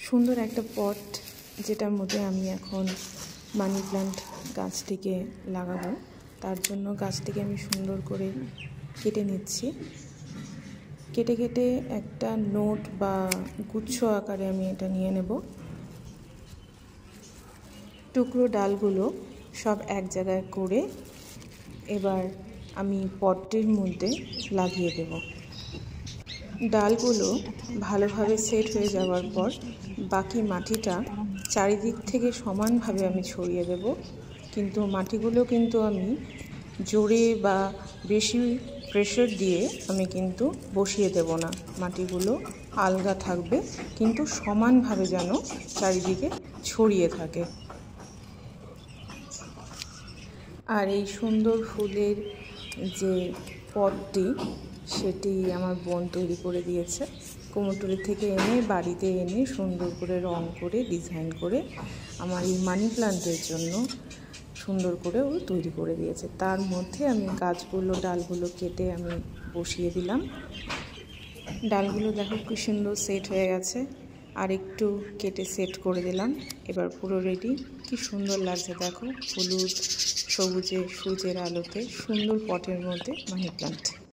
সুন্দর একটা পট, যেটার মধ্যে আমি এখন মানি প্ল্যান্ট গাছটিকে লাগাবো। তার জন্য গাছটিকে আমি সুন্দর করে কেটে নিচ্ছি। কেটে কেটে একটা নোট বা গুচ্ছ আকারে আমি এটা নিয়ে নেব। টুকরো ডালগুলো সব এক জায়গায় করে এবার আমি পটটির মধ্যে লাগিয়ে দেব। ডালগুলো ভালোভাবে সেট হয়ে যাওয়ার পর বাকি মাটিটা চারিদিক থেকে সমানভাবে আমি ছড়িয়ে দেব। কিন্তু মাটিগুলো কিন্তু আমি জোরে বা বেশি প্রেশার দিয়ে আমি কিন্তু বসিয়ে দেব না। মাটিগুলো আলগা থাকবে, কিন্তু সমানভাবে যেন চারিদিকে ছড়িয়ে থাকে। আর এই সুন্দর ফুলের যে পটটি, সেটি আমার বোন তৈরি করে দিয়েছে। কুমোরটুলি থেকে এনে বাড়িতে এনে সুন্দর করে রং করে ডিজাইন করে আমার এই মানি প্ল্যান্টের জন্য সুন্দর করে ও তৈরি করে দিয়েছে। তার মধ্যে আমি গাছগুলো ডালগুলো কেটে আমি বসিয়ে দিলাম। ডালগুলো দেখো কি সুন্দর সেট হয়ে গেছে, আর একটু কেটে সেট করে দিলাম। এবার পুরো রেডি। কি সুন্দর লাগছে দেখো, হলুদ সবুজে সূর্যের আলোতে সুন্দর পটের মধ্যে মানি প্ল্যান্ট।